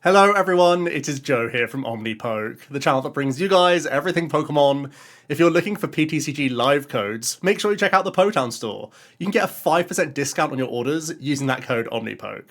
Hello everyone, it is Joe here from OmniPoke, the channel that brings you guys everything Pokemon. If you're looking for PTCG live codes, make sure you check out the Potown store. You can get a 5% discount on your orders using that code OmniPoke.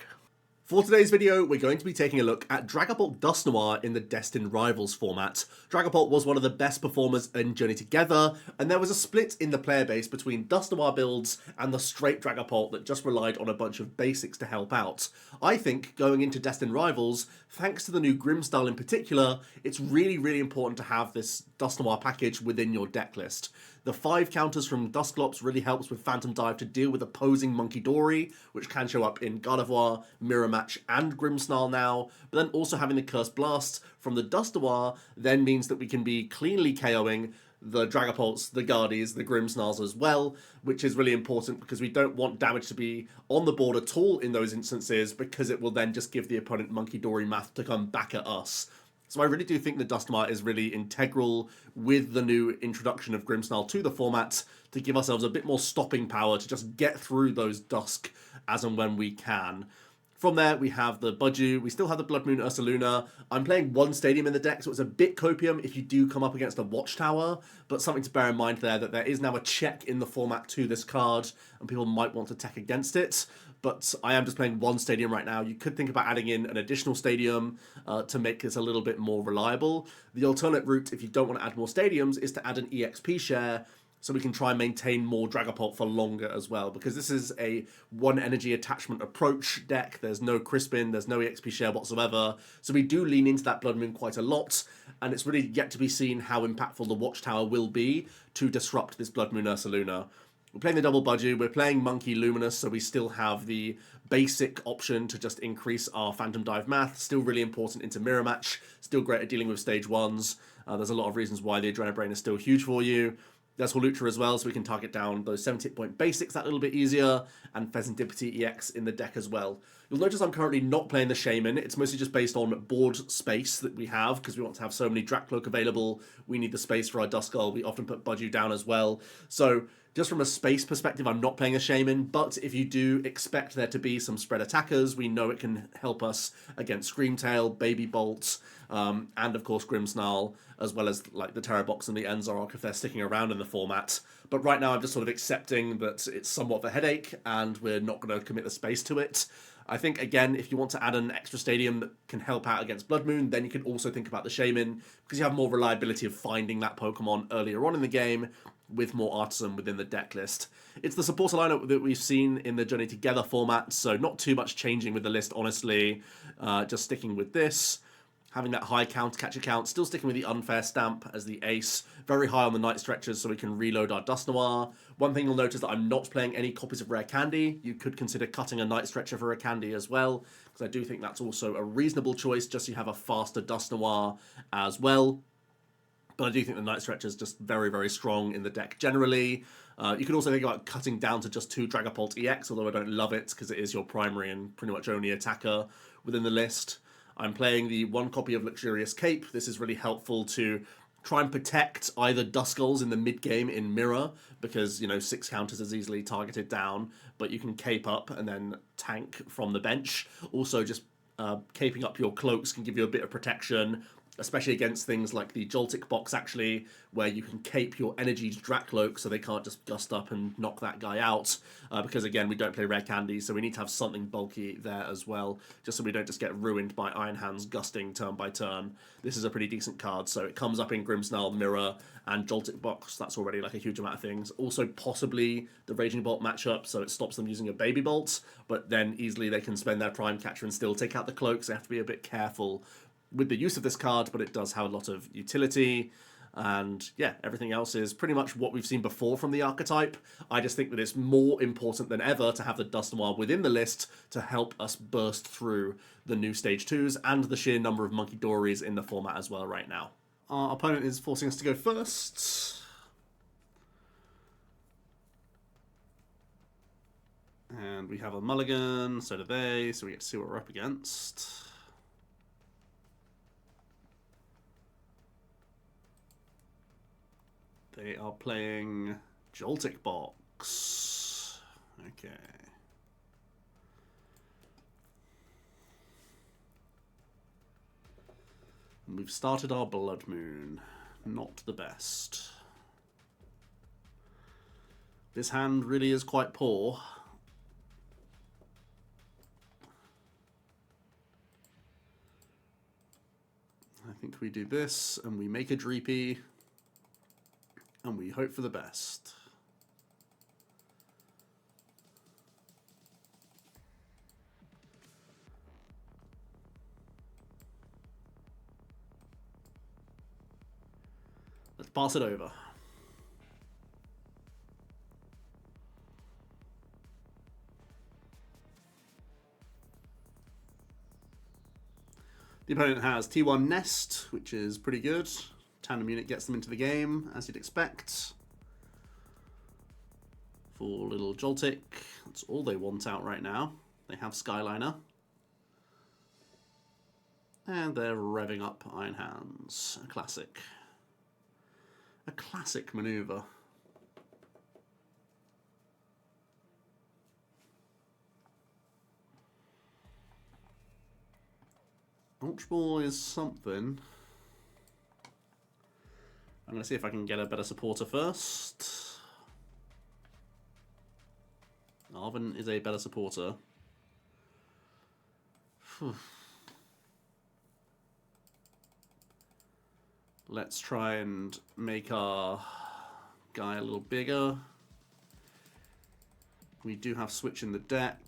For today's video, we're going to be taking a look at Dragapult Dusknoir in the Destined Rivals format. Dragapult was one of the best performers in Journey Together, and there was a split in the player base between Dusknoir builds and the straight Dragapult that just relied on a bunch of basics to help out. I think, going into Destined Rivals, thanks to the new Grimmsnarl in particular, it's really important to have this Dusknoir package within your deck list. The 5 counters from Dusclops really helps with Phantom Dive to deal with opposing Munkidori, which can show up in Gardevoir, Mirror Match, and Grimmsnarl now, but then also having the Cursed Blast from the Dusknoir then means that we can be cleanly KOing the Dragapults, the Guardies, the Grimmsnarls as well, which is really important because we don't want damage to be on the board at all in those instances because it will then just give the opponent Munkidori math to come back at us. So I really do think the Dusknoir is really integral with the new introduction of Grimmsnarl to the format to give ourselves a bit more stopping power to just get through those Dusk as and when we can. From there, we have the Budew. We still have the Bloodmoon Ursaluna. I'm playing one stadium in the deck, so it's a bit copium if you do come up against a Watchtower, but something to bear in mind there that there is now a check in the format to this card, and people might want to tech against it. But I am just playing one stadium right now. You could think about adding in an additional stadium to make this a little bit more reliable. The alternate route, if you don't want to add more stadiums, is to add an EXP share, so we can try and maintain more Dragapult for longer as well, because this is a one energy attachment approach deck. There's no Crispin, there's no EXP share whatsoever, so we do lean into that Bloodmoon quite a lot, and it's really yet to be seen how impactful the Watchtower will be to disrupt this Bloodmoon Ursaluna. We're playing the double Budew, we're playing Monkey Luminous, so we still have the basic option to just increase our Phantom Dive math, still really important into Mirror Match, still great at dealing with stage 1s. There's a lot of reasons why the Adrenabrain is still huge for you. There's Hawlucha as well, so we can target down those 70-point basics that little bit easier, and Fezandipiti EX in the deck as well. You'll notice I'm currently not playing the Shaman. It's mostly just based on board space that we have, because we want to have so many Drakloak available. We need the space for our Duskull. We often put Budew down as well. So just from a space perspective, I'm not playing a Shaman, but if you do expect there to be some spread attackers, we know it can help us against Screamtail, Baby Bolt, and of course Grimmsnarl, as well as like the Terrabox and the Enzarok if they're sticking around in the format. But right now I'm just sort of accepting that it's somewhat of a headache and we're not going to commit the space to it. I think, again, if you want to add an extra stadium that can help out against Bloodmoon, then you can also think about the Shaman, because you have more reliability of finding that Pokemon earlier on in the game with more Artazon within the deck list. It's the supporter lineup that we've seen in the Journey Together format, so not too much changing with the list, honestly. Just sticking with this. Having that high counter-catcher count, still sticking with the Unfair Stamp as the ace. Very high on the Night Stretchers so we can reload our Dusknoir. One thing you'll notice that I'm not playing any copies of Rare Candy. You could consider cutting a Night Stretcher for a Candy as well, because I do think that's also a reasonable choice, just so you have a faster Dusknoir as well. But I do think the Night Stretcher is just very strong in the deck generally. You could also think about cutting down to just 2 Dragapult EX, although I don't love it, because it is your primary and pretty much only attacker within the list. I'm playing the 1 copy of Luxurious Cape. This is really helpful to try and protect either Duskulls in the mid-game in Mirror, because, you know, 6 counters is easily targeted down, but you can cape up and then tank from the bench. Also, just caping up your cloaks can give you a bit of protection, especially against things like the Joltik box, actually, where you can cape your energy Drakloak so they can't just gust up and knock that guy out. Because, again, we don't play Rare Candy, so we need to have something bulky there as well, just so we don't just get ruined by Iron Hands gusting turn by turn. This is a pretty decent card, so it comes up in Grimmsnarl, Mirror, and Joltik box. That's already like a huge amount of things. Also, possibly the Raging Bolt matchup, so it stops them using a Baby Bolt, but then easily they can spend their Prime Catcher and still take out the cloaks. They have to be a bit careful with the use of this card, but it does have a lot of utility, and yeah, everything else is pretty much what we've seen before from the archetype. I just think that it's more important than ever to have the Dusknoir within the list to help us burst through the new Stage 2s and the sheer number of Munkidoris in the format as well right now. Our opponent is forcing us to go first. And we have a mulligan, so do they, so we get to see what we're up against. They are playing Joltik box. Okay. And we've started our Bloodmoon. Not the best. This hand really is quite poor. I think we do this, and we make a Dreepy, and we hope for the best. Let's pass it over. The opponent has T1 Nest, which is pretty good. Tandem unit gets them into the game, as you'd expect. For little Joltik, that's all they want out right now. They have Skyliner. And they're revving up Iron Hands. A classic. A classic maneuver. Ultra Ball is something. I'm going to see if I can get a better supporter first. Arven is a better supporter. Let's try and make our guy a little bigger. We do have Switch in the deck.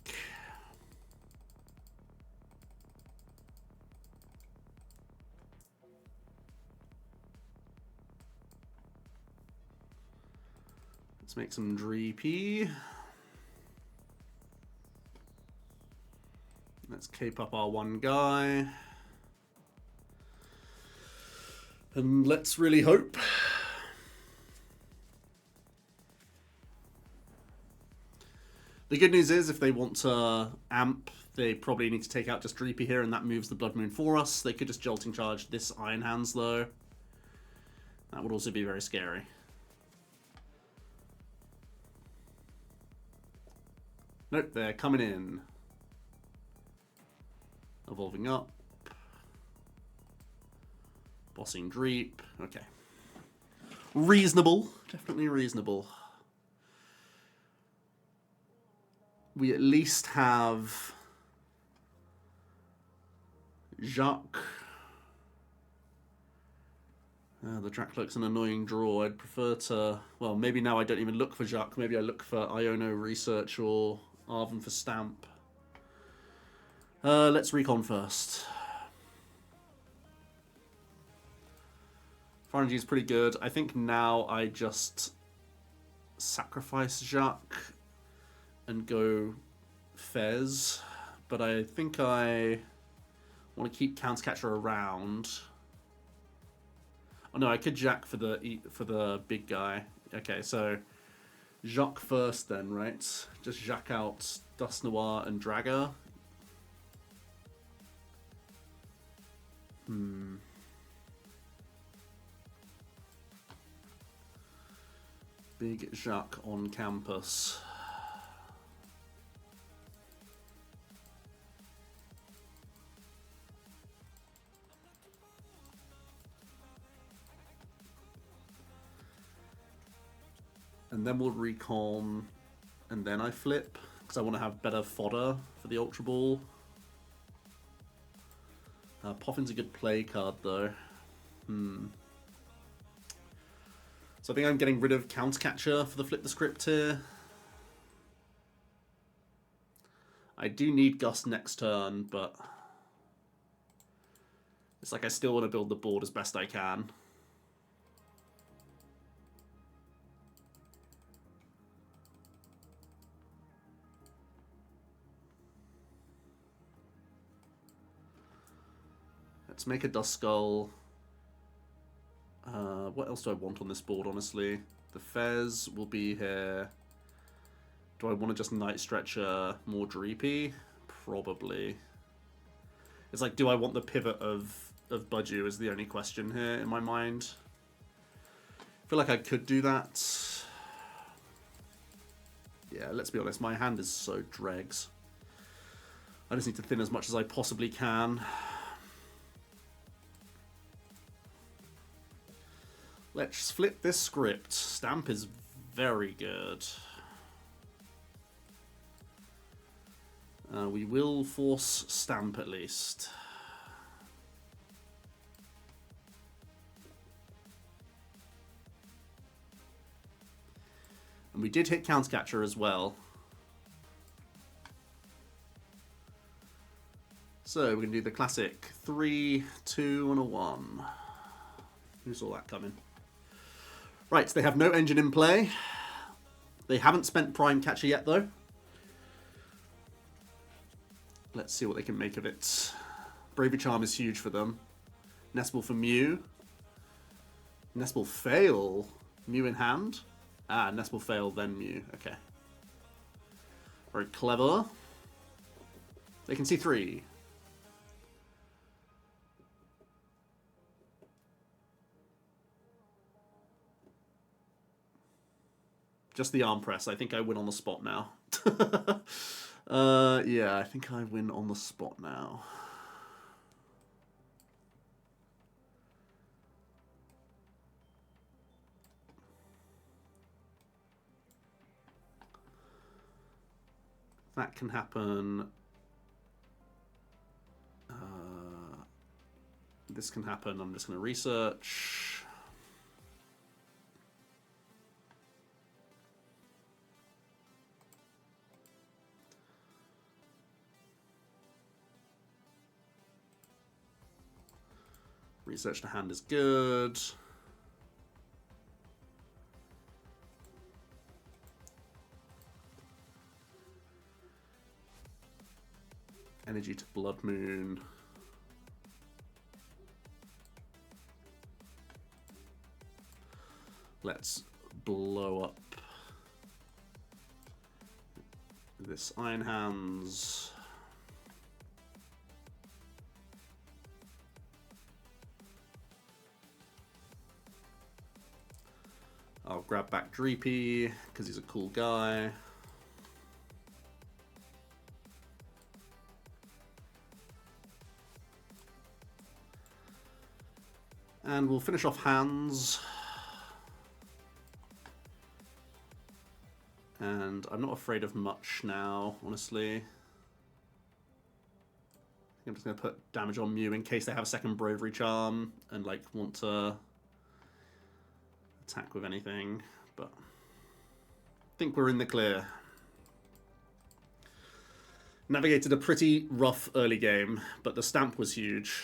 Let's make some Dreepy. Let's cape up our one guy. And let's really hope. The good news is if they want to amp, they probably need to take out just Dreepy here, and that moves the Bloodmoon for us. They could just Jolting Charge this Iron Hands though. That would also be very scary. Nope, they're coming in. Evolving up. Bossing Dreep. Okay. Reasonable. Definitely reasonable. We at least have Jacq. The Drakloak's an annoying draw. I'd prefer to... Well, maybe now I don't even look for Jacq. Maybe I look for Iono Research or Arven for Stamp. Let's recon first. Pharyngy is pretty good. I think now I just sacrifice Jacq and go Fez. But I think I want to keep Countercatcher around. Oh no, I could Jacq for the big guy. Okay, so Jacq first then, right? Just Jacq out Dusknoir and Draga. Big Jacq on campus. And then we'll recon, and then I flip, because I want to have better fodder for the Ultra Ball. Poffin's a good play card, though. So I think I'm getting rid of Countercatcher for the flip the script here. I do need Gust next turn, but it's like I still want to build the board as best I can. Let's make a Duskull. What else do I want on this board, honestly? The Fez will be here. Do I want to just Night Stretcher more Dreepy? Probably. It's like, do I want the pivot of Budew is the only question here in my mind. I feel like I could do that. Yeah, let's be honest, my hand is so dregs. I just need to thin as much as I possibly can. Let's flip this script. Stamp is very good. We will force Stamp at least. And we did hit Countercatcher as well. So we're going to do the classic 3, 2, and a 1. Who saw that coming? Right, they have no engine in play. They haven't spent Prime Catcher yet, though. Let's see what they can make of it. Bravery Charm is huge for them. Nestball for Mew. Nestball fail. Mew in hand. Ah, Nestball fail, then Mew. Okay. Very clever. They can see 3. Just the arm press. I think I win on the spot now. Yeah, I think I win on the spot now. That can happen. This can happen. I'm just going to research. Research to hand is good. Energy to Bloodmoon. Let's blow up this Iron Hands. I'll grab back Dreepy because he's a cool guy. And we'll finish off hands. And I'm not afraid of much now, honestly. I think I'm just going to put damage on Mew in case they have a second Bravery Charm and like want to attack with anything. But I think we're in the clear. Navigated a pretty rough early game, but the Stamp was huge.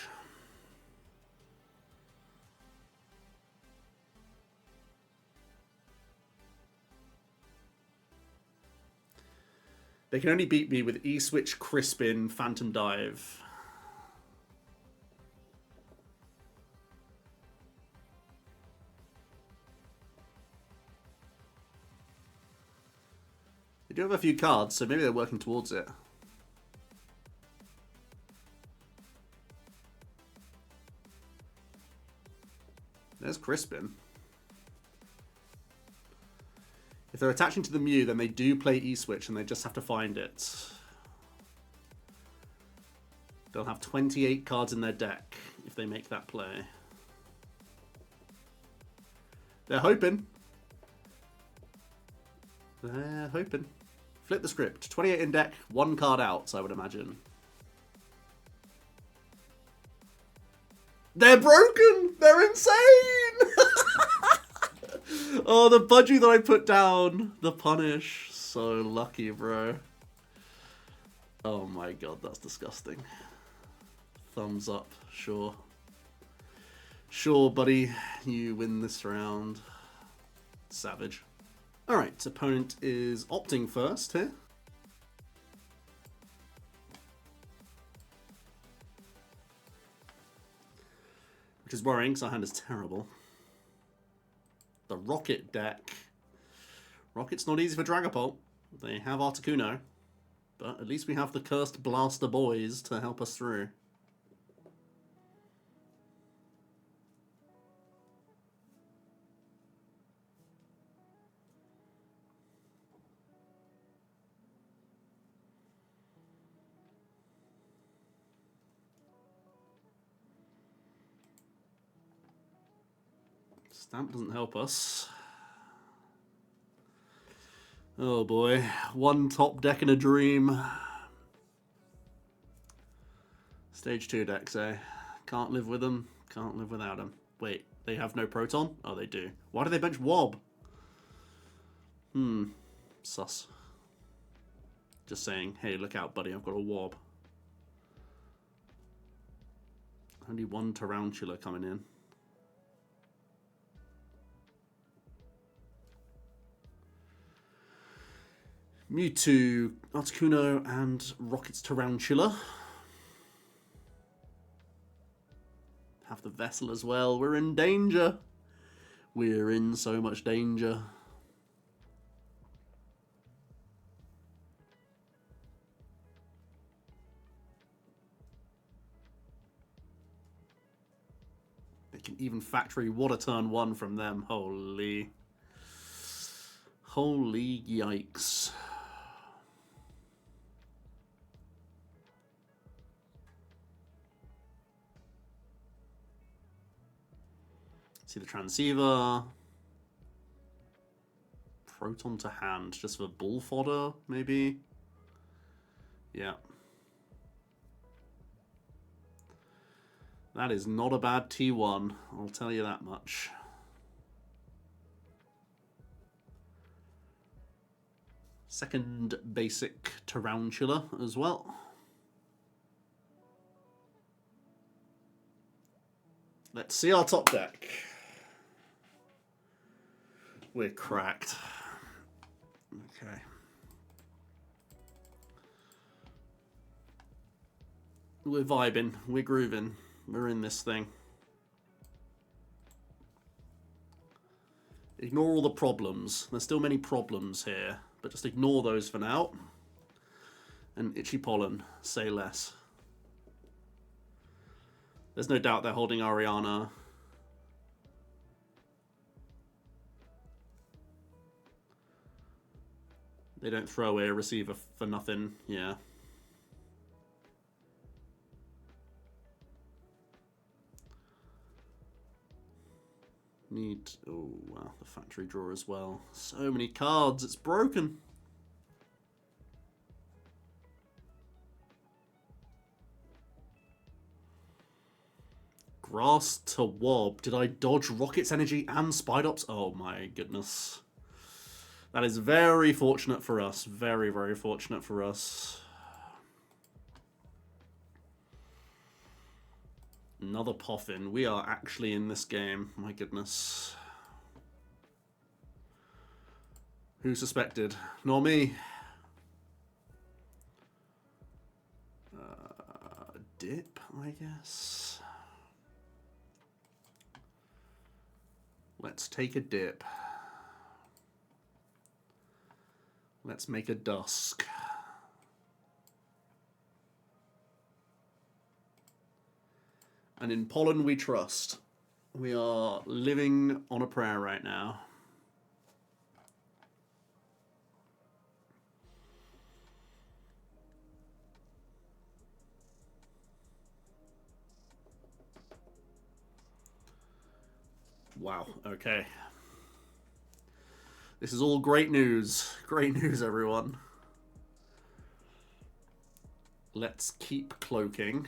They can only beat me with E-Switch, Crispin, Phantom Dive. They do have a few cards, so maybe they're working towards it. There's Crispin. If they're attaching to the Mew, then they do play E-Switch and they just have to find it. They'll have 28 cards in their deck if they make that play. They're hoping. They're hoping. Flip the script. 28 in deck, 1 card out, I would imagine. They're broken! They're insane! Oh, the budgie that I put down. The punish. So lucky, bro. Oh my god, that's disgusting. Thumbs up. Sure. Sure, buddy. You win this round. Savage. Alright, opponent is opting first here. Which is worrying because our hand is terrible. The Rocket deck. Rocket's not easy for Dragapult. They have Articuno. But at least we have the Cursed Blaster Boys to help us through. Stamp doesn't help us. Oh boy, one top deck in a dream. Stage 2 decks, eh? Can't live with them, can't live without them. Wait, they have no Proton? Oh, they do. Why do they bench Wob? Sus. Just saying, hey, look out, buddy, I've got a Wob. Only one Tarantula coming in. Mewtwo, Articuno, and Rocket's Tarantula. Have the Vessel as well. We're in danger. We're in so much danger. They can even factory water turn 1 from them. Holy. Holy yikes. See the Transceiver. Proton to hand, just for bull fodder, maybe? Yeah. That is not a bad T1, I'll tell you that much. Second basic Tarantula as well. Let's see our top deck. We're cracked. Okay. We're vibing, we're grooving, we're in this thing. Ignore all the problems. There's still many problems here, but just ignore those for now. And Itchy Pollen, say less. There's no doubt they're holding Ariana. They don't throw away a receiver for nothing, yeah. Need, oh wow, the factory draw as well. So many cards, it's broken. Grass to Wob. Did I dodge Rocket's Energy and Spidops? Oh my goodness. That is very fortunate for us. Very, very fortunate for us. Another Poffin. We are actually in this game. My goodness. Who suspected? Nor me. Dip, I guess. Let's take a dip. Let's make a Dusk. And in Pollen we trust. We are living on a prayer right now. Wow, okay. This is all great news. Great news, everyone. Let's keep cloaking.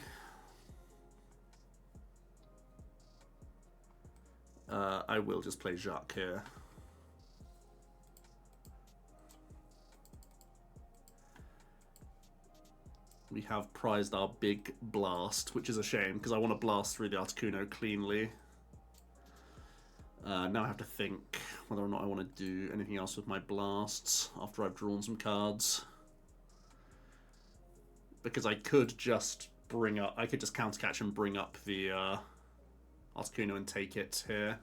I will just play Jacq here. We have prized our big blast, which is a shame, because I want to blast through the Articuno cleanly. Now I have to think whether or not I want to do anything else with my blasts after I've drawn some cards. Because I could just bring up, I could just counter catch and bring up the Articuno and take it here.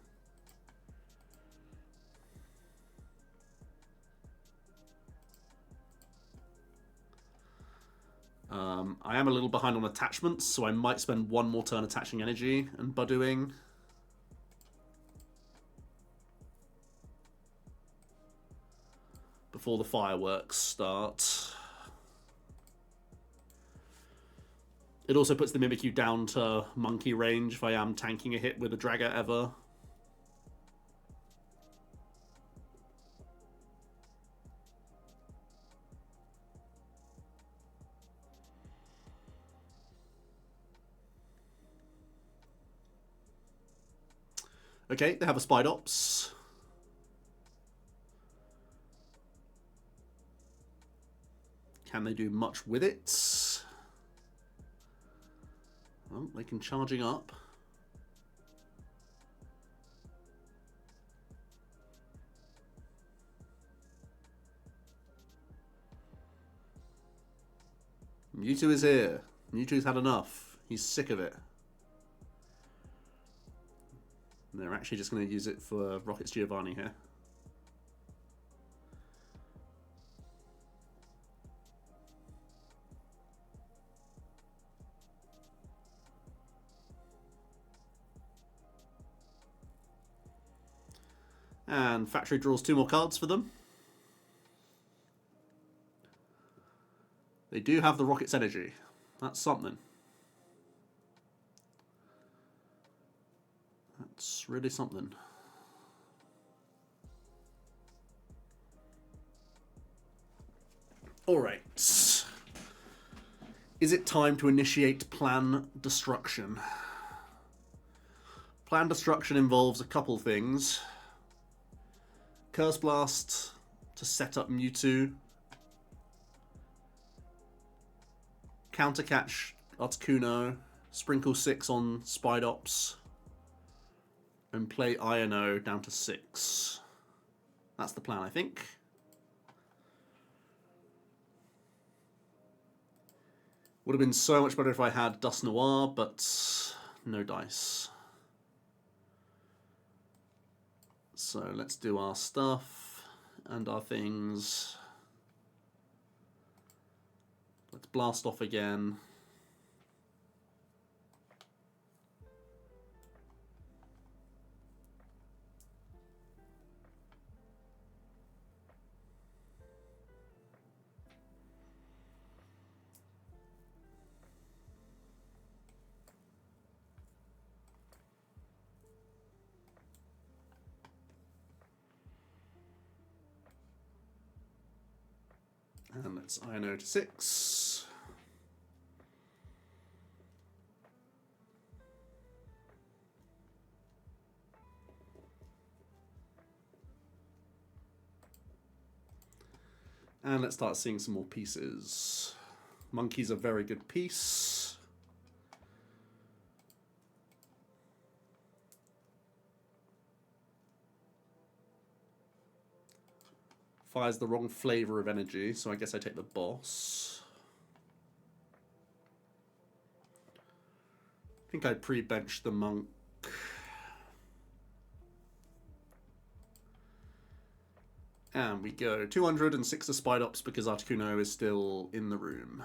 I am a little behind on attachments, so I might spend one more turn attaching energy and Budewing. Before the fireworks start. It also puts the Mimikyu down to monkey range if I am tanking a hit with a Draga ever. Okay, they have a Spidops. Can they do much with it? Well, they can charging up. Mewtwo is here. Mewtwo's had enough. He's sick of it. And they're actually just going to use it for Rocket's Giovanni here. And Factory draws 2 more cards for them. They do have the Rocket's Energy. That's something. That's really something. Alright. Is it time to initiate Plan Destruction? Plan Destruction involves a couple things. Curse Blast to set up Mewtwo. Counter Catch Articuno. Sprinkle 6 on Spidops. And play Iono down to 6. That's the plan, I think. Would have been so much better if I had Dusknoir, but no dice. So let's do our stuff and our things. Let's blast off again. And let's Iono to 6. And let's start seeing some more pieces. Monkey's a very good piece. Fires the wrong flavor of energy, so I guess I take the boss. I think I pre-benched the monk. And we go 206 to Spidops because Articuno is still in the room.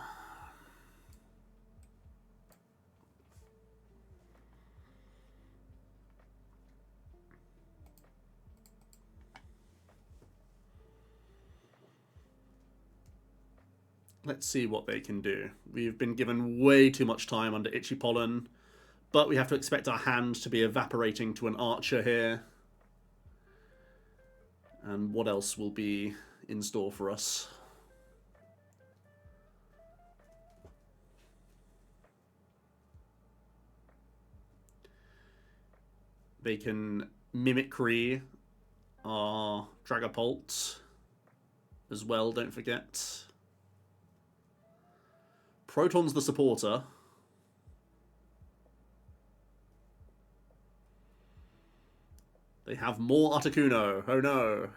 Let's see what they can do. We've been given way too much time under Itchy Pollen, but we have to expect our hand to be evaporating to an Archer here. And what else will be in store for us? They can Mimicry our Dragapult as well, don't forget. Proton's the supporter. They have more Articuno. Oh no.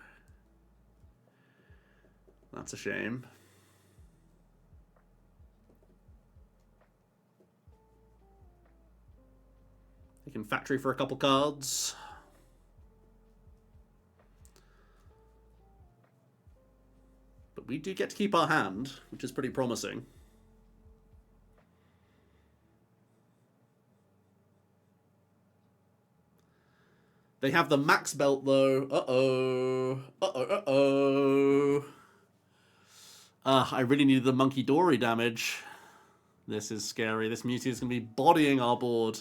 That's a shame. They can factory for a couple cards. But we do get to keep our hand, which is pretty promising. They have the max belt though. Uh-oh. Uh-oh, uh-oh. I really needed the Munkidori damage. This is scary. This Mewtwo is going to be bodying our board.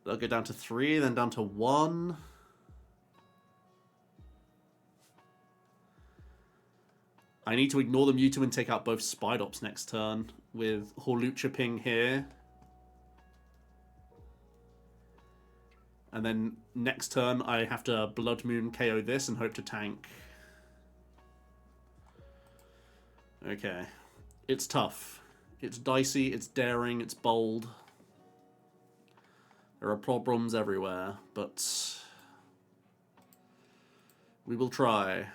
They'll go down to 3, then down to 1. I need to ignore the Mewtwo and take out both Spidops next turn with Hawlucha Ping here. And then next turn I have to Bloodmoon KO this and hope to tank. Okay. It's tough. It's dicey, it's daring, it's bold. There are problems everywhere, but we will try.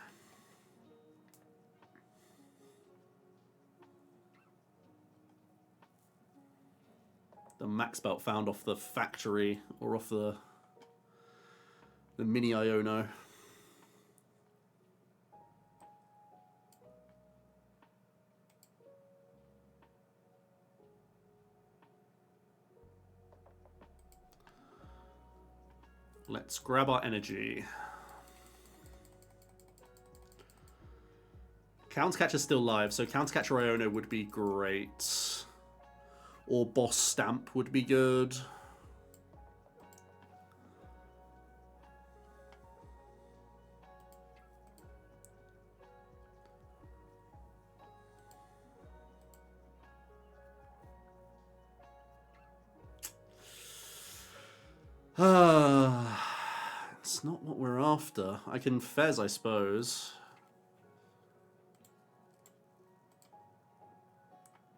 The max belt found off the factory or off the mini Iono. Let's grab our energy. Countercatcher's still live, so Countercatcher Iono would be great. Or Boss Stamp would be good. It's not what we're after. I can Fez, I suppose.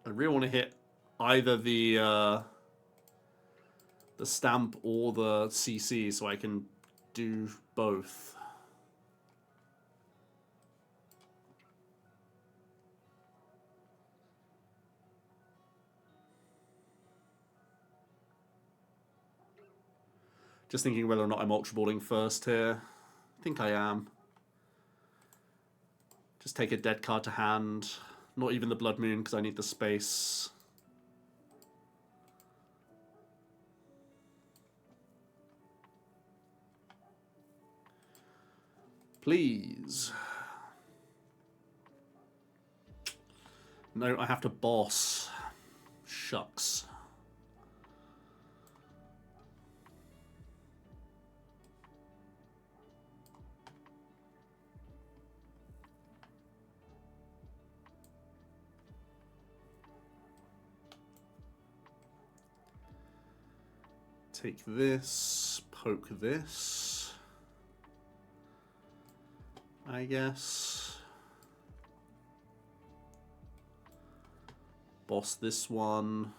I really want to hit either the stamp or the CC so I can do both. Just thinking whether or not I'm Ultra Balling first here. I think I am. Just take a dead card to hand. Not even the Bloodmoon because I need the space. Please. No, I have to boss. Shucks. Take this, poke this, I guess. Boss this one.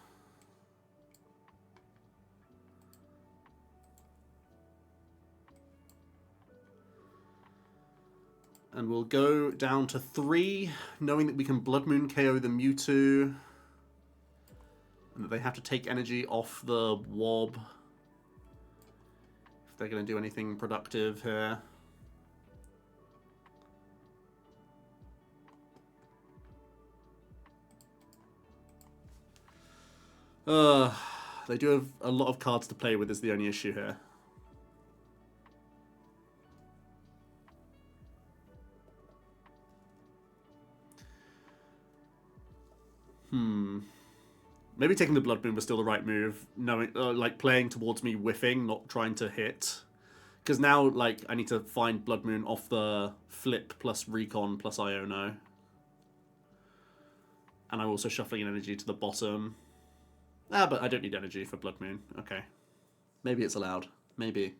And we'll go down to 3, knowing that we can Bloodmoon KO the Mewtwo. And that they have to take energy off the Wob. If they're going to do anything productive here. They do have a lot of cards to play with is the only issue here. Maybe taking the Bloodmoon was still the right move, knowing, like playing towards me whiffing, not trying to hit. Because now, like, I need to find Bloodmoon off the flip plus Recon plus Iono. And I'm also shuffling in energy to the bottom. Ah, but I don't need energy for Bloodmoon. Okay. Maybe it's allowed. Maybe.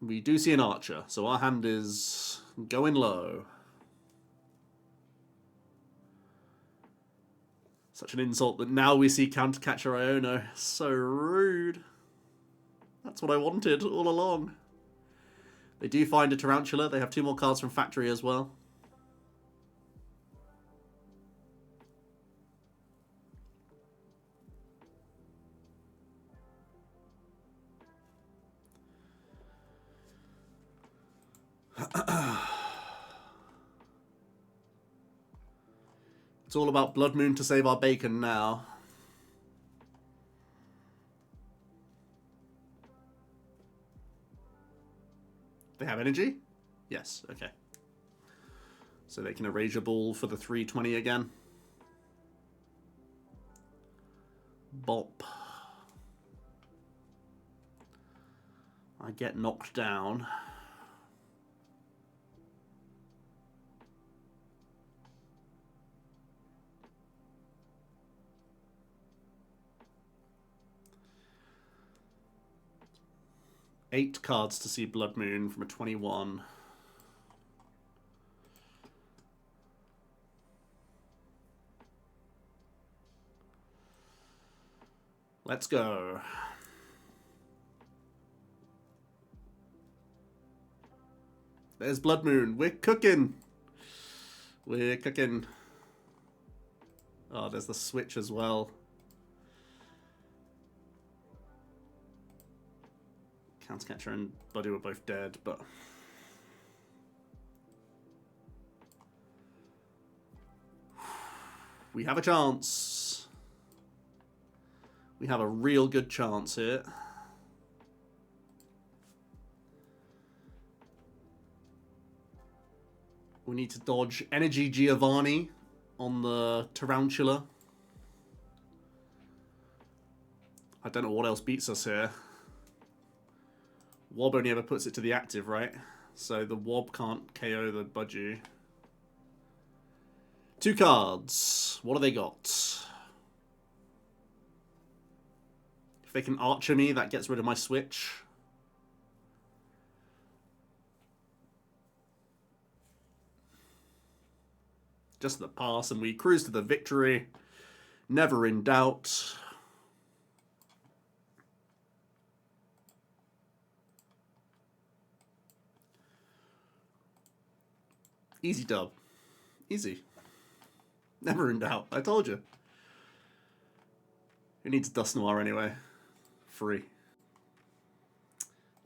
We do see an Archer, so our hand is going low. Such an insult that now we see Countercatcher Iono. So rude. That's what I wanted all along. They do find a Tarantula. They have 2 more cards from Factory as well. It's all about Bloodmoon to save our bacon now. They have energy? Yes, okay. So they can Erasure Ball for the 320 again. Bop. I get knocked down. 8 cards to see Bloodmoon from a 21. Let's go. There's Bloodmoon. We're cooking. We're cooking. Oh, there's the switch as well. Countercatcher and Buddy were both dead, but... we have a chance. We have a real good chance here. We need to dodge Energy Giovanni on the Tarantula. I don't know what else beats us here. Wob only ever puts it to the active, right? So the Wob can't KO the Budgie. 2 cards. What do they got? If they can Archer me, that gets rid of my switch. Just the pass, and we cruise to the victory. Never in doubt. Easy dub. Easy. Never in doubt. I told you. Who needs Dusknoir anyway? Free.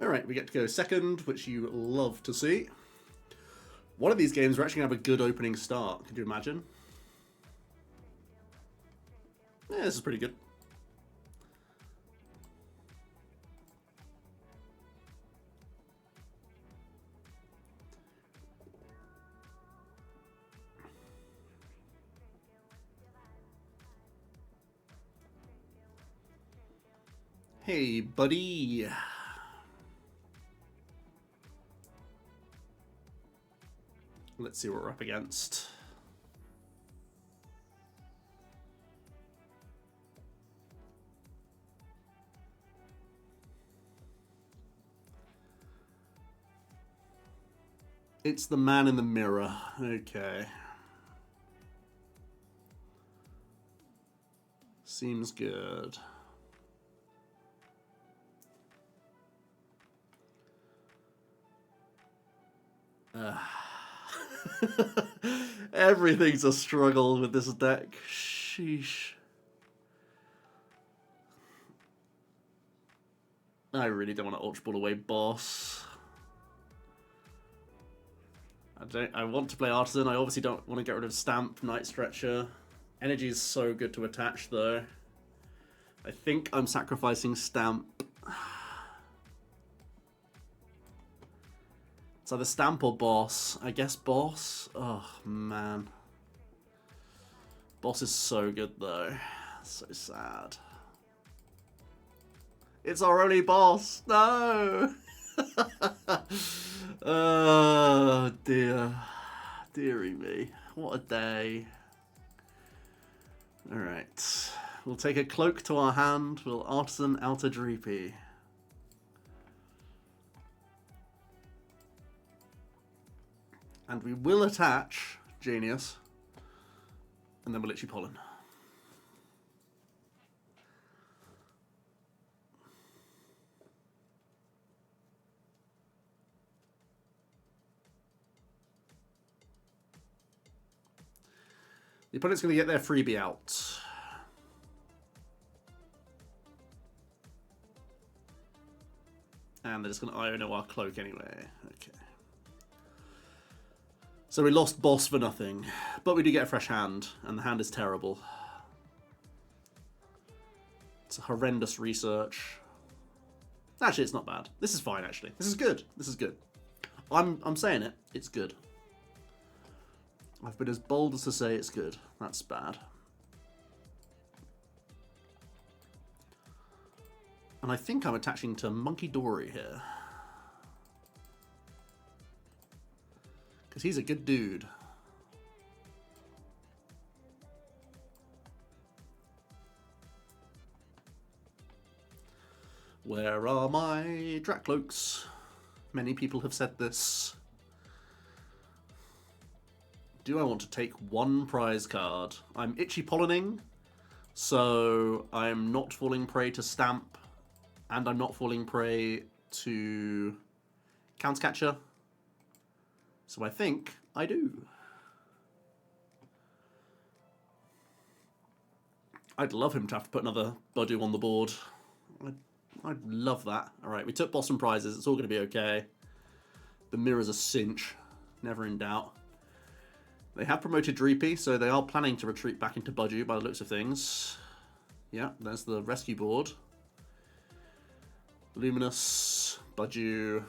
Alright, we get to go second, which you love to see. One of these games we're actually going to have a good opening start. Could you imagine? Yeah, this is pretty good. Hey, buddy. Let's see what we're up against. It's the man in the mirror. Okay. Seems good. Everything's a struggle with this deck. Sheesh. I really don't want to Ultra Ball away boss. I want to play Artazon. I obviously don't want to get rid of Stamp, Night Stretcher. Energy is so good to attach though. I think I'm sacrificing Stamp. It's either Stamp or Boss. I guess Boss. Oh, man. Boss is so good, though. So sad. It's our only boss. No! Oh, dear. Dearie me. What a day. Alright. We'll take a cloak to our hand. We'll Artazon out a Dreepy. And we will attach Genius, and then we'll literally Pollen. The opponent's going to get their freebie out. And they're just going to Iono our cloak anyway. Okay. So we lost boss for nothing, but we do get a fresh hand, and the hand is terrible. It's a horrendous research. Actually, it's not bad. This is fine, actually. This is good. This is good. I'm saying it. It's good. I've been as bold as to say it's good. That's bad. And I think I'm attaching to Munkidori here. Because he's a good dude. Where are my Drakloaks? Many people have said this. Do I want to take one prize card? I'm itchy pollinating, so I'm not falling prey to Stamp, and I'm not falling prey to Countercatcher. So I think I do. I'd love him to have to put another Budew on the board. I'd love that. Alright, we took Boston prizes. It's all going to be okay. The mirror's a cinch. Never in doubt. They have promoted Dreepy, so they are planning to retreat back into Budew by the looks of things. Yeah, there's the rescue board. Luminous, Budew.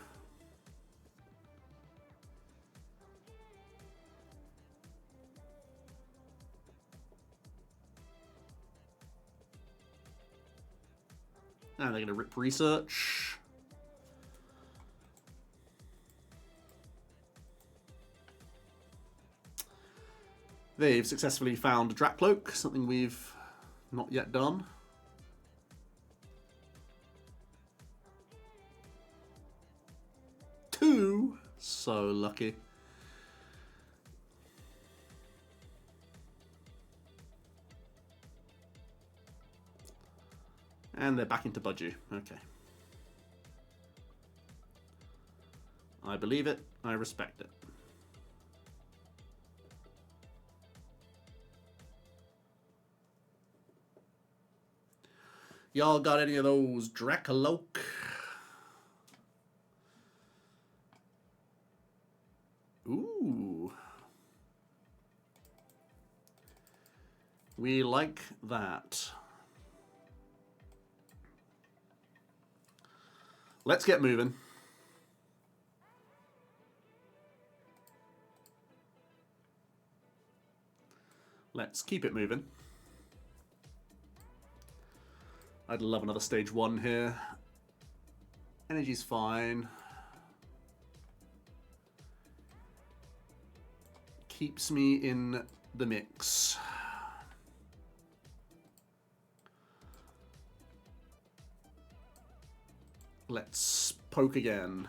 And they're going to rip Research. They've successfully found a Drakloak, something we've not yet done. Two! So lucky. And they're back into Budew. Okay. I believe it. I respect it. Y'all got any of those Drakloak? Ooh. We like that. Let's get moving. Let's keep it moving. I'd love another stage 1 here. Energy's fine. Keeps me in the mix. Let's poke again.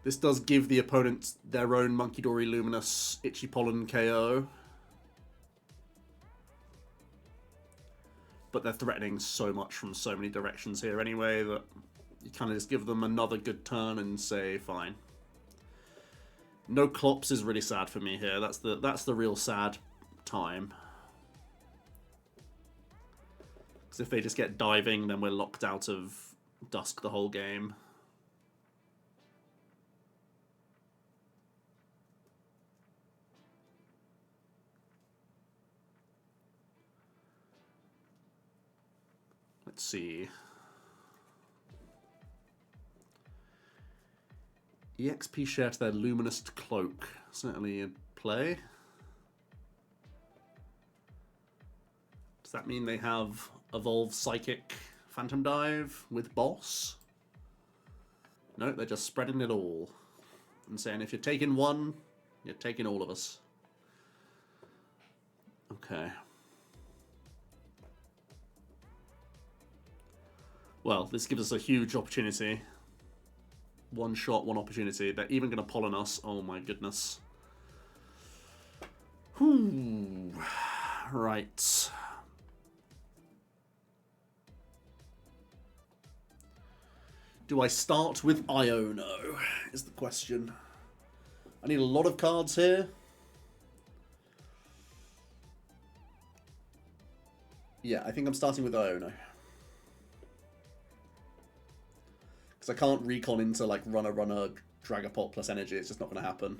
This does give the opponent their own Munkidori Luminous Itchy Pollen KO. But they're threatening so much from so many directions here anyway that you kind of just give them another good turn and say, fine. No Clops is really sad for me here. That's the real sad time. Because if they just get diving, then we're locked out of Dusk the whole game. Let's see. EXP share to their Luminous Cloak. Certainly in play. Does that mean they have Evolve Psychic Phantom Dive with Boss? No, they're just spreading it all. And saying if you're taking one, you're taking all of us. Okay. Well, this gives us a huge opportunity. One shot, one opportunity. They're even going to pollen us. Oh my goodness. Whew. Right. Do I start with Iono? Is the question. I need a lot of cards here. Yeah, I think I'm starting with Iono. Because I can't recon into like runner, Dragapult plus energy. It's just not going to happen.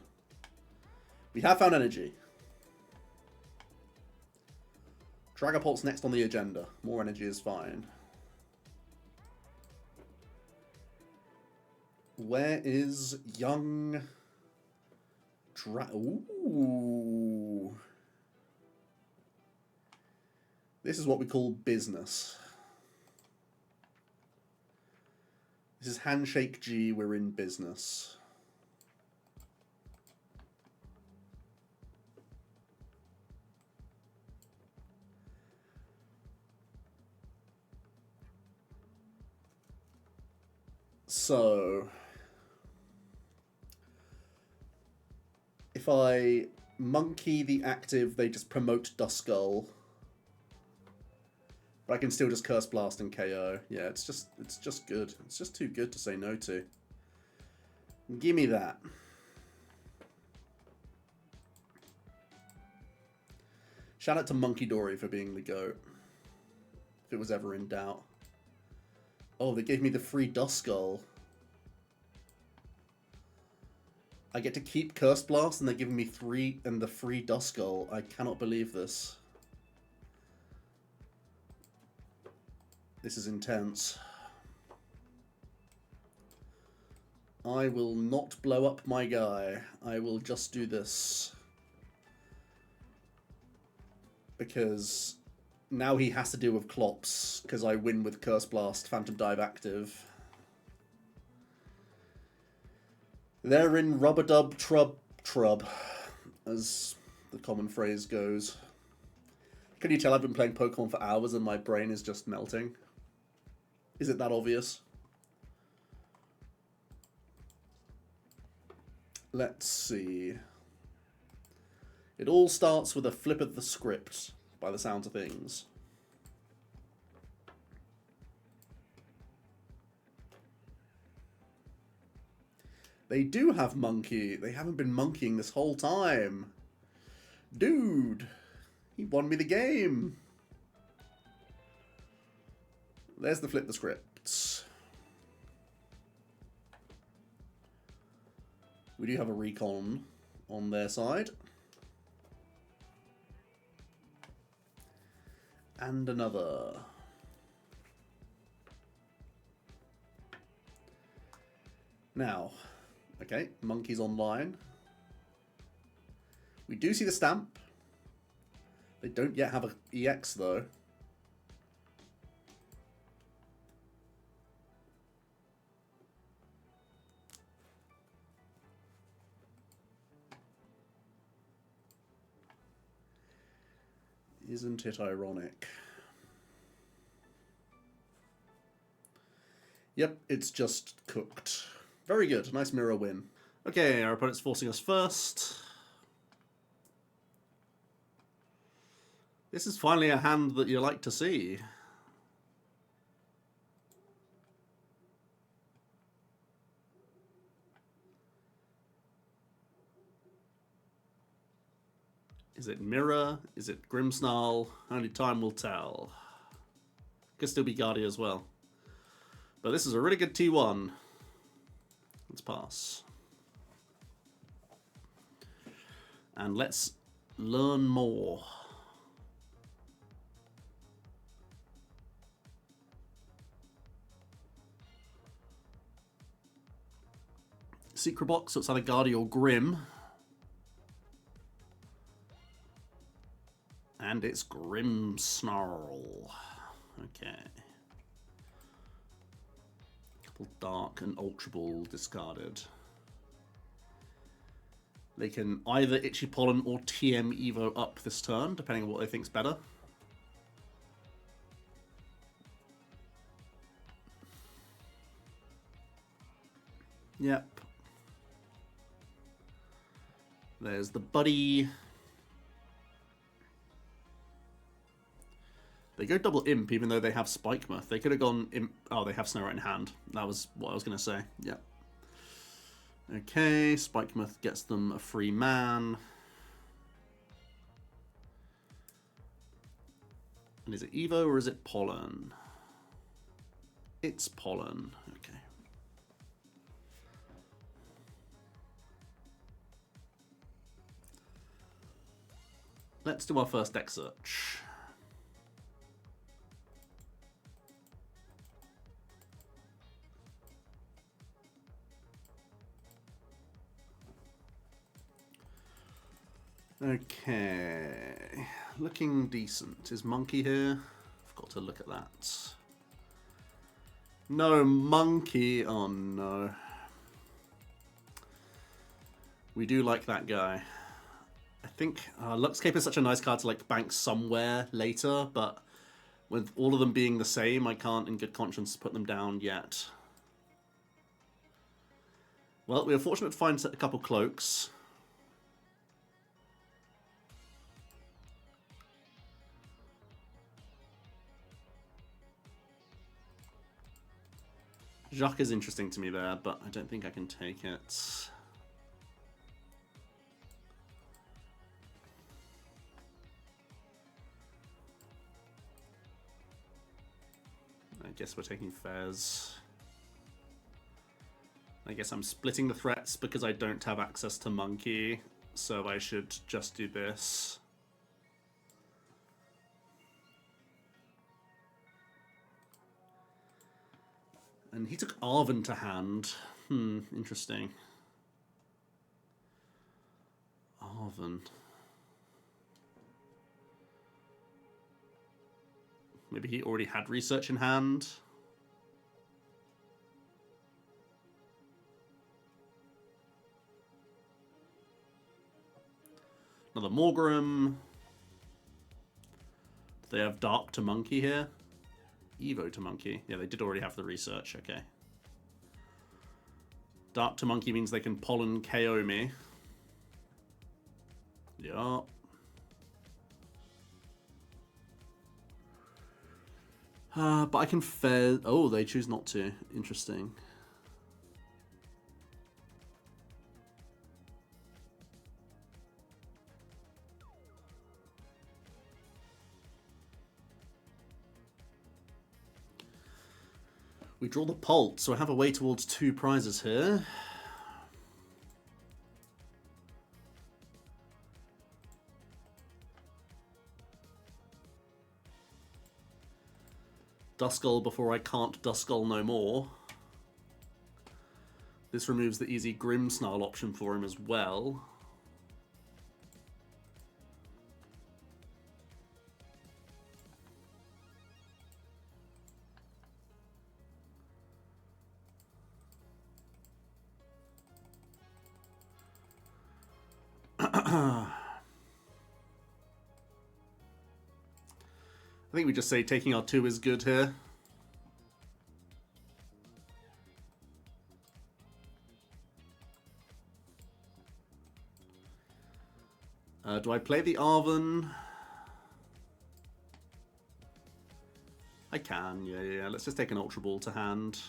We have found energy. Dragapult's next on the agenda. More energy is fine. Where is young Ooh. This is what we call business. This is Handshake G, we're in business. So, if I monkey the active, they just promote Duskull. But I can still just Curse Blast and KO. Yeah, it's just good. It's just too good to say no to. Give me that. Shout out to Munkidori for being the GOAT. If it was ever in doubt. Oh, they gave me the free Duskull. I get to keep Curse Blast and they're giving me the free Duskull. I cannot believe this. This is intense. I will not blow up my guy. I will just do this. Because now he has to deal with Clops, because I win with Curse Blast, Phantom Dive active. They're in rub-a-dub trub, as the common phrase goes. Can you tell I've been playing Pokemon for hours and my brain is just melting? Is it that obvious? Let's see. It all starts with a flip of the script, by the sounds of things. They do have Monkey. They haven't been monkeying this whole time. Dude, he won me the game. There's the flip the scripts. We do have a recon on their side. And another. Now, okay, Monkey's online. We do see the stamp. They don't yet have an EX though. Isn't it ironic? Yep, it's just cooked. Very good, nice mirror win. Okay, our opponent's forcing us first. This is finally a hand that you like to see. Is it Mirror? Is it Grimmsnarl? Only time will tell. Could still be Guardia as well. But this is a really good T1. Let's pass. And let's learn more. Secret box, so it's either Guardia or Grim. And it's Grimmsnarl. Okay. Couple Dark and Ultra Ball discarded. They can either Itchy Pollen or TM Evo up this turn, depending on what they think's better. Yep. There's the Buddy. They go double Imp, even though they have Spikemuth. They could have gone Imp. Oh, they have Snow Right in hand. That was what I was going to say. Yeah. Okay, Spikemuth gets them a free man. And is it Evo or is it Pollen? It's Pollen. Okay. Let's do our first deck search. Okay, looking decent. Is Monkey here? I've got to look at that. No Monkey. Oh no. We do like that guy. I think Luxcape is such a nice card to like bank somewhere later, but with all of them being the same, I can't in good conscience put them down yet. Well, we were fortunate to find a couple cloaks. Jacq is interesting to me there, but I don't think I can take it. I guess we're taking Fez. I guess I'm splitting the threats because I don't have access to Monkey, so I should just do this. And he took Arven to hand. Interesting. Arven. Maybe he already had research in hand. Another Morgrim. Do they have Dark to Monkey here? Evo to Monkey. Yeah, they did already have the research. Okay. Dark to Monkey means they can Pollen KO me. Yeah. But I can Fez. Oh, they choose not to. Interesting. We draw the Pult, so I have a way towards 2 prizes here. Duskull before I can't Duskull no more. This removes the easy Grimmsnarl option for him as well. I think we just say taking our 2 is good here. Do I play the Arven? I can, yeah. Let's just take an Ultra Ball to hand.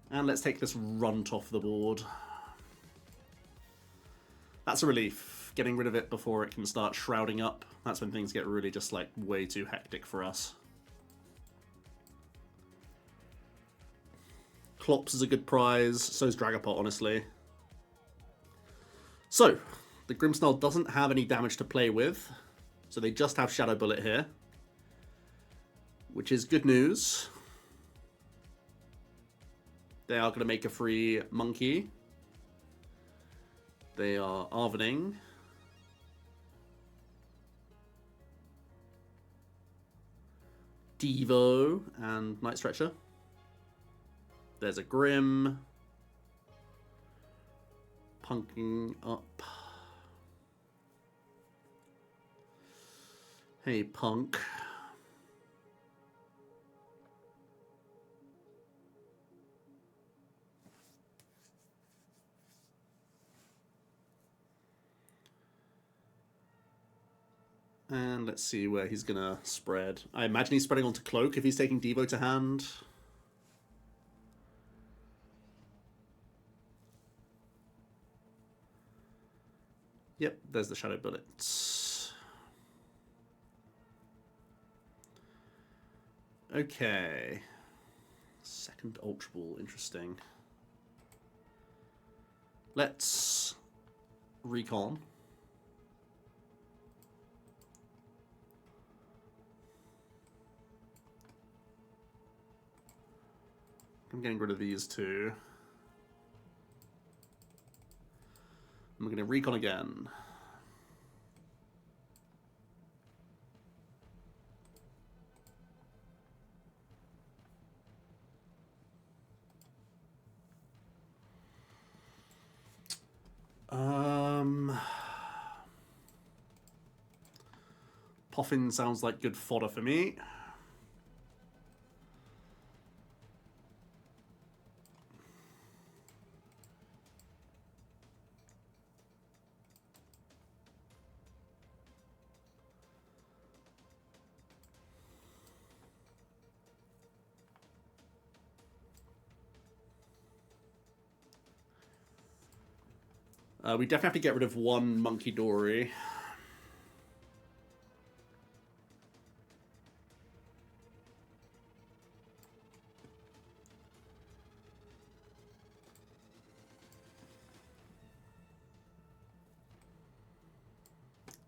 And let's take this Runt off the board. That's a relief. Getting rid of it before it can start shrouding up. That's when things get really just like way too hectic for us. Clops is a good prize. So is Dragapult, honestly. So, the Grimmsnarl doesn't have any damage to play with. So they just have Shadow Bullet here. Which is good news. They are going to make a free Monkey. They are Arvening. Devo and Night Stretcher. There's a Grim. Punking up. Hey, Punk. And let's see where he's gonna spread. I imagine he's spreading onto Cloak if he's taking Devo to hand. Yep, there's the Shadow Bullets. Okay. Second Ultra Ball, interesting. Let's recon. I'm getting rid of these 2. I'm going to recon again. Poffin sounds like good fodder for me. We definitely have to get rid of one Munkidori.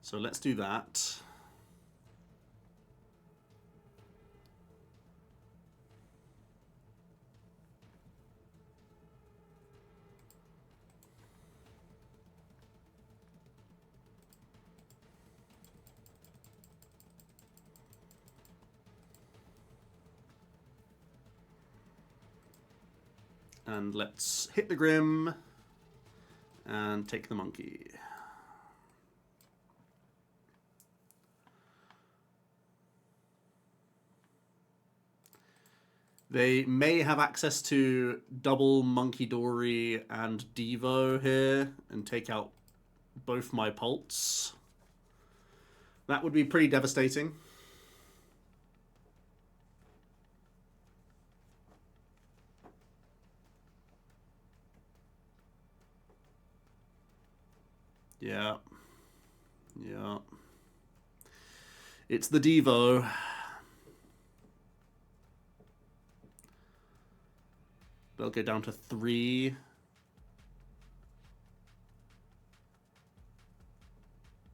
So let's do that. And let's hit the Grim and take the Monkey. They may have access to double Munkidori and Devo here and take out both my Pults. That would be pretty devastating. Yeah. Yeah. It's the Devo. They'll go down to 3.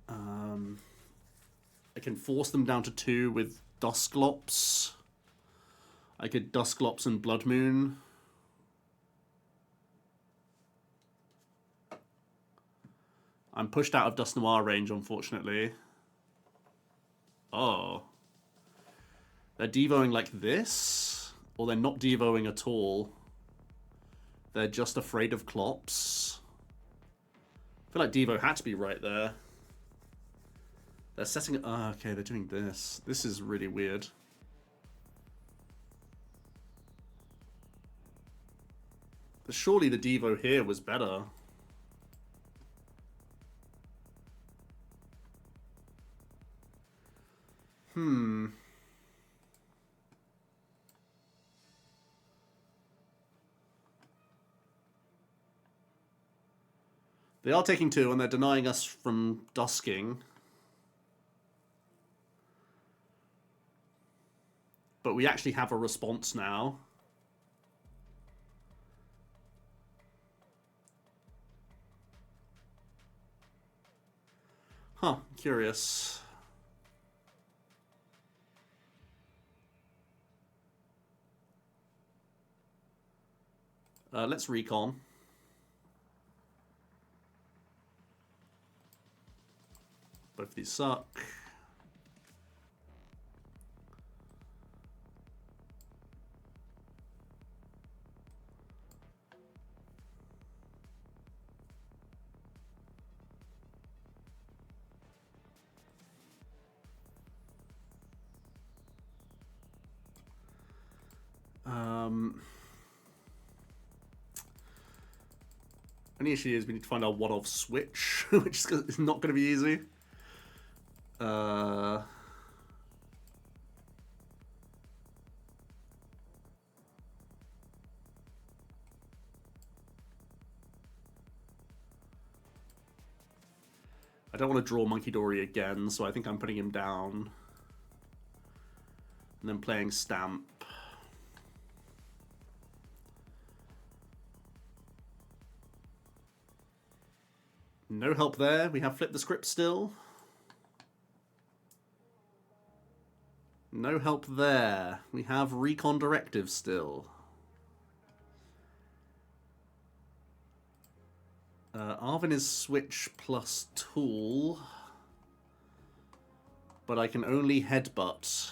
I can force them down to 2 with Dusclops. I could Dusclops and Bloodmoon. I'm pushed out of Dusknoir range, unfortunately. Oh. They're devoing like this? Or they're not devoing at all. They're just afraid of Clops. I feel like Devo had to be right there. They're setting... Oh, okay, they're doing this. This is really weird. Surely the Devo here was better. They are taking 2 and they're denying us from dusking. But we actually have a response now. Huh, curious. Let's recon. Both of these suck. Only issue is we need to find our one-off switch, which is not going to be easy. I don't want to draw Munkidori again, so I think I'm putting him down. And then playing Stamp. No help there. We have Flip the Script still. No help there. We have Recon Directive still. Arven is Switch plus Tool. But I can only Headbutt.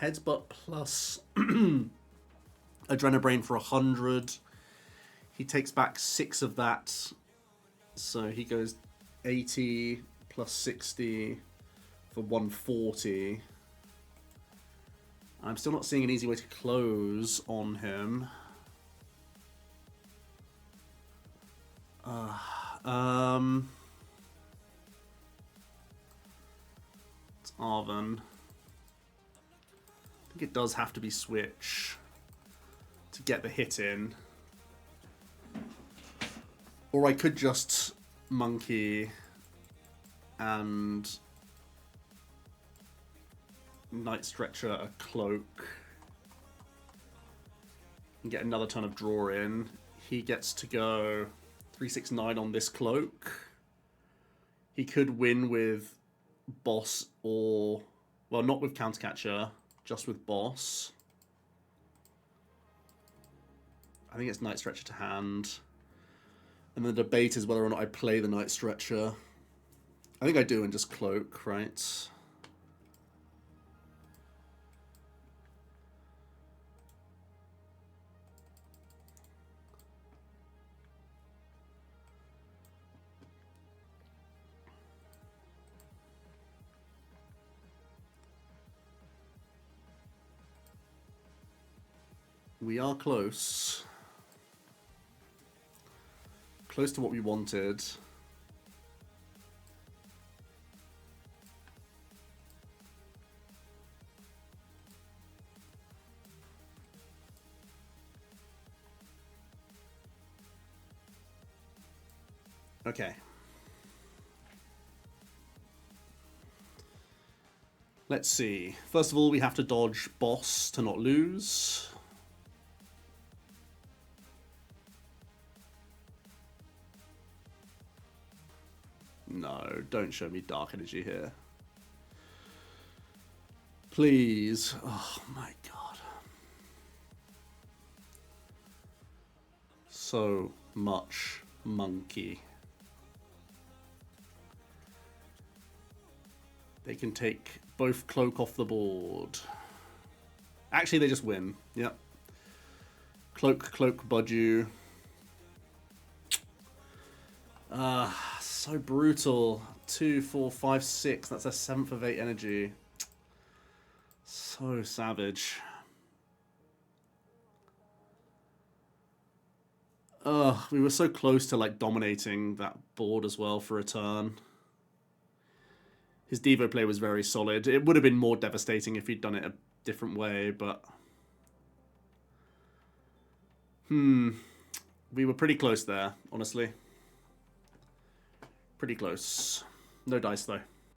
Headsbutt plus Adrenabrain for 100. He takes back 6 of that. So he goes 80 plus 60 for 140. I'm still not seeing an easy way to close on him. It's Arven. I think it does have to be switch to get the hit in. Or I could just monkey and Night Stretcher a cloak and get another turn of draw in. He gets to go 369 on this cloak. He could win with boss or, well, not with countercatcher, just with boss. I think it's Night Stretcher to hand. And the debate is whether or not I play the Night Stretcher. I think I do and just cloak, right? We are close. Close to what we wanted. Okay. Let's see. First of all, we have to dodge boss to not lose. No, don't show me dark energy here. Please. Oh my god. So much monkey. They can take both cloak off the board. Actually, they just win. Yep. Cloak, Budew. So brutal. 2, 4, 5, 6. That's a 7th of 8 energy. So savage. We were so close to like dominating that board as well for a turn. His Devo play was very solid. It would have been more devastating if he'd done it a different way, but we were pretty close there, honestly. Pretty close. No dice, though.